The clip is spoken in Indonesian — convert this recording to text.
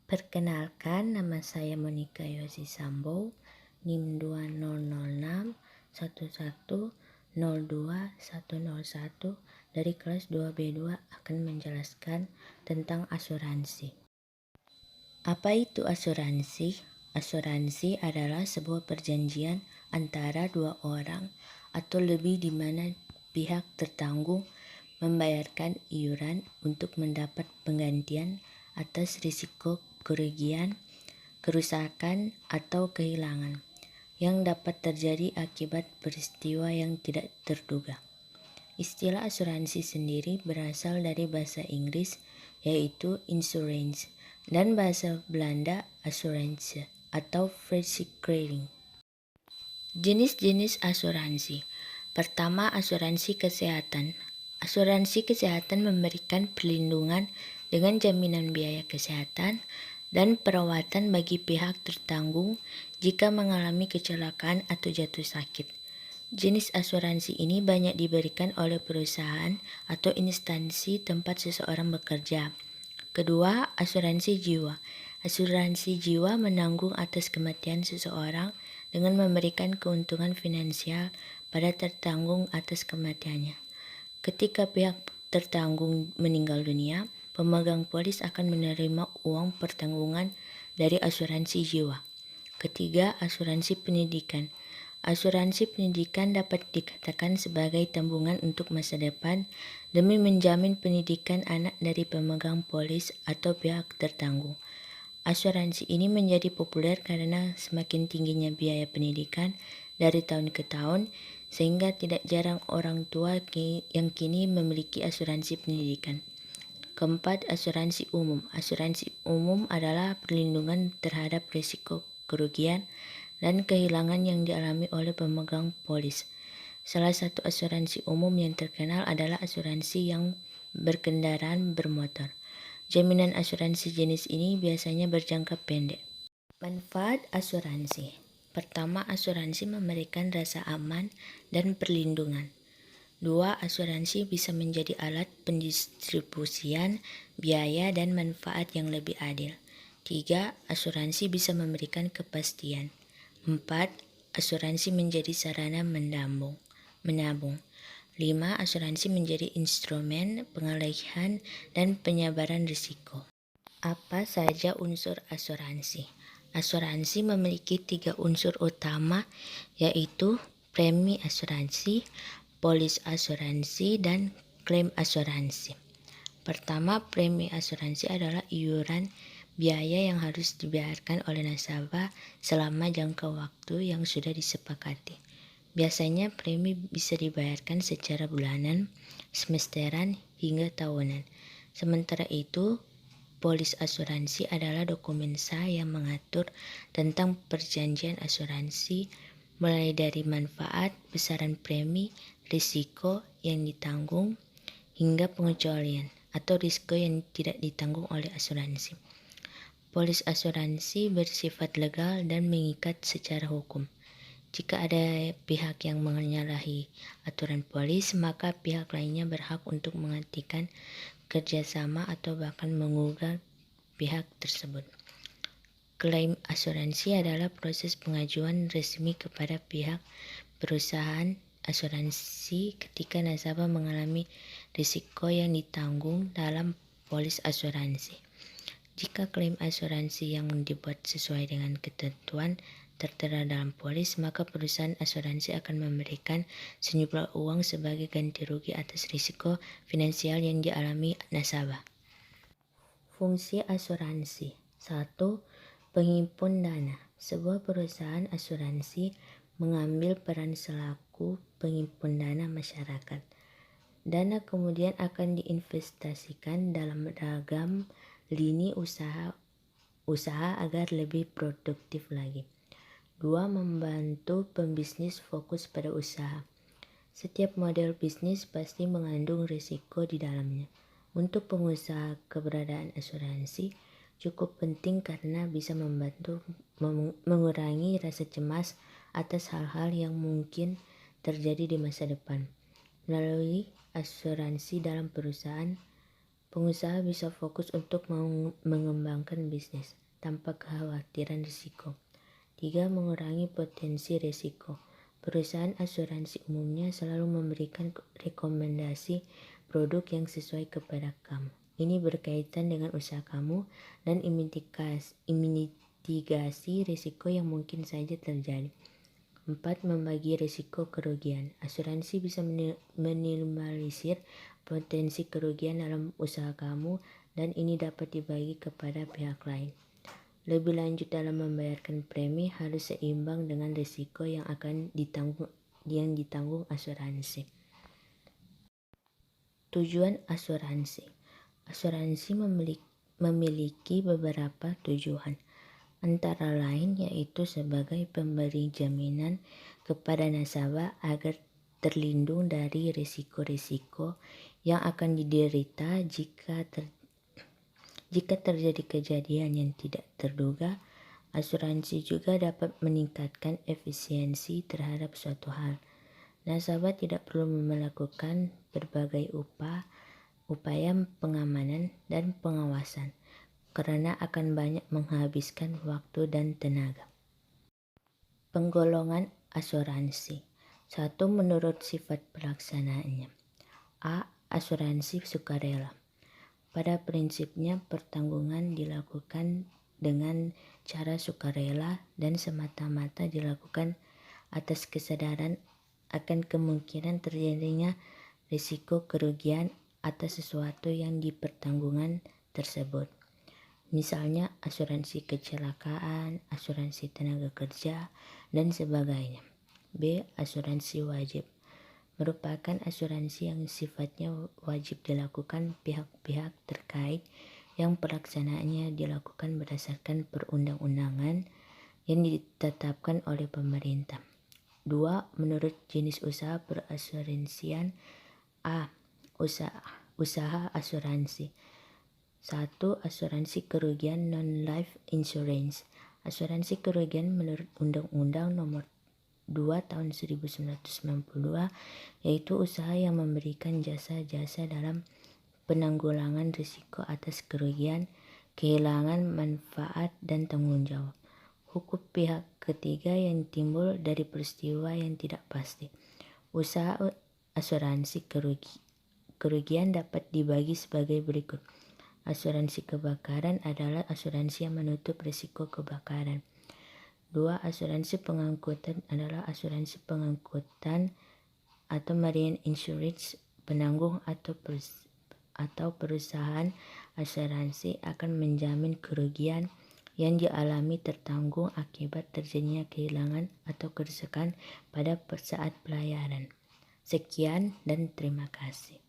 Perkenalkan, nama saya Monica Yosi Sambo, NIM 20061102101 dari kelas 2B2 akan menjelaskan tentang asuransi. Apa itu asuransi? Asuransi adalah sebuah perjanjian antara dua orang atau lebih di mana pihak tertanggung membayarkan iuran untuk mendapat penggantian atas risiko kerugian, kerusakan, atau kehilangan yang dapat terjadi akibat peristiwa yang tidak terduga. Istilah asuransi sendiri berasal dari bahasa Inggris yaitu insurance dan bahasa Belanda assurance atau verzekering. Jenis-jenis asuransi. Pertama, asuransi kesehatan. Asuransi kesehatan memberikan perlindungan dengan jaminan biaya kesehatan dan perawatan bagi pihak tertanggung jika mengalami kecelakaan atau jatuh sakit. Jenis asuransi ini banyak diberikan oleh perusahaan atau instansi tempat seseorang bekerja. Kedua, asuransi jiwa. Asuransi jiwa menanggung atas kematian seseorang dengan memberikan keuntungan finansial pada tertanggung atas kematiannya. Ketika pihak tertanggung meninggal dunia, pemegang polis akan menerima uang pertanggungan dari asuransi jiwa. Ketiga, asuransi pendidikan. Asuransi pendidikan dapat dikatakan sebagai tabungan untuk masa depan demi menjamin pendidikan anak dari pemegang polis atau pihak tertanggung. Asuransi ini menjadi populer karena semakin tingginya biaya pendidikan dari tahun ke tahun, sehingga tidak jarang orang tua yang kini memiliki asuransi pendidikan. Keempat, asuransi umum. Asuransi umum adalah perlindungan terhadap risiko kerugian dan kehilangan yang dialami oleh pemegang polis. Salah satu asuransi umum yang terkenal adalah asuransi yang berkendaraan bermotor. Jaminan asuransi jenis ini biasanya berjangka pendek. Manfaat asuransi. Pertama, asuransi memberikan rasa aman dan perlindungan. Dua, asuransi bisa menjadi alat pendistribusian biaya dan manfaat yang lebih adil. Tiga, asuransi bisa memberikan kepastian. Empat, asuransi menjadi sarana menabung. 5. Asuransi menjadi instrumen pengalihan dan penyabaran risiko. Apa saja unsur asuransi? Asuransi memiliki 3 unsur utama, yaitu premi asuransi, polis asuransi, dan klaim asuransi. Pertama, premi asuransi adalah iuran biaya yang harus dibayarkan oleh nasabah selama jangka waktu yang sudah disepakati. Biasanya premi bisa dibayarkan secara bulanan, semesteran, hingga tahunan. Sementara itu, polis asuransi adalah dokumen sah yang mengatur tentang perjanjian asuransi, mulai dari manfaat, besaran premi, risiko yang ditanggung, hingga pengecualian atau risiko yang tidak ditanggung oleh asuransi. Polis asuransi bersifat legal dan mengikat secara hukum. Jika ada pihak yang menyalahi aturan polis, maka pihak lainnya berhak untuk menghentikan kerjasama atau bahkan mengugah pihak tersebut. Klaim asuransi adalah proses pengajuan resmi kepada pihak perusahaan asuransi ketika nasabah mengalami risiko yang ditanggung dalam polis asuransi. Jika klaim asuransi yang dibuat sesuai dengan ketentuan tertera dalam polis, maka perusahaan asuransi akan memberikan sejumlah uang sebagai ganti rugi atas risiko finansial yang dialami nasabah. Fungsi asuransi. 1. Penghimpun dana. Sebuah perusahaan asuransi mengambil peran selaku penghimpun dana masyarakat. Dana kemudian akan diinvestasikan dalam beragam lini usaha agar lebih produktif lagi. 2. Membantu pembisnis fokus pada usaha. Setiap model bisnis pasti mengandung risiko di dalamnya. Untuk pengusaha, keberadaan asuransi cukup penting karena bisa membantu mengurangi rasa cemas atas hal-hal yang mungkin terjadi di masa depan. Melalui asuransi dalam perusahaan, pengusaha bisa fokus untuk mengembangkan bisnis tanpa kekhawatiran risiko. 3. Mengurangi potensi risiko. Perusahaan asuransi umumnya selalu memberikan rekomendasi produk yang sesuai kepada kamu. Ini berkaitan dengan usaha kamu dan mitigasi risiko yang mungkin saja terjadi. 4. Membagi risiko kerugian. Asuransi bisa minimalisir potensi kerugian dalam usaha kamu dan ini dapat dibagi kepada pihak lain. Lebih lanjut dalam membayarkan premi harus seimbang dengan risiko yang akan ditanggung asuransi. Tujuan asuransi. Asuransi memiliki beberapa tujuan, antara lain yaitu sebagai pemberi jaminan kepada nasabah agar terlindung dari risiko-risiko yang akan diderita jika terjadi kejadian yang tidak terduga. Asuransi juga dapat meningkatkan efisiensi terhadap suatu hal. Nasabah tidak perlu melakukan berbagai upaya pengamanan dan pengawasan karena akan banyak menghabiskan waktu dan tenaga. Penggolongan asuransi. 1. Menurut sifat pelaksanaannya. A. Asuransi sukarela. Pada prinsipnya pertanggungan dilakukan dengan cara sukarela dan semata-mata dilakukan atas kesadaran akan kemungkinan terjadinya risiko kerugian atas sesuatu yang dipertanggungan tersebut. Misalnya asuransi kecelakaan, asuransi tenaga kerja, dan sebagainya. B. Asuransi wajib. Merupakan asuransi yang sifatnya wajib dilakukan pihak-pihak terkait yang pelaksanaannya dilakukan berdasarkan perundang-undangan yang ditetapkan oleh pemerintah. 2. Menurut jenis usaha perasuransian. A. Usaha asuransi. 1. Asuransi kerugian non-life insurance. Asuransi kerugian menurut Undang-Undang Nomor 2 Tahun 1992 yaitu usaha yang memberikan jasa-jasa dalam penanggulangan risiko atas kerugian, kehilangan manfaat dan tanggung jawab. Hukum pihak ketiga yang timbul dari peristiwa yang tidak pasti. Usaha asuransi kerugian dapat dibagi sebagai berikut. Asuransi kebakaran adalah asuransi yang menutup risiko kebakaran. 2. Asuransi pengangkutan adalah asuransi pengangkutan atau marine insurance. Penanggung atau perusahaan asuransi akan menjamin kerugian yang dialami tertanggung akibat terjadinya kehilangan atau kerusakan pada saat pelayaran. Sekian dan terima kasih.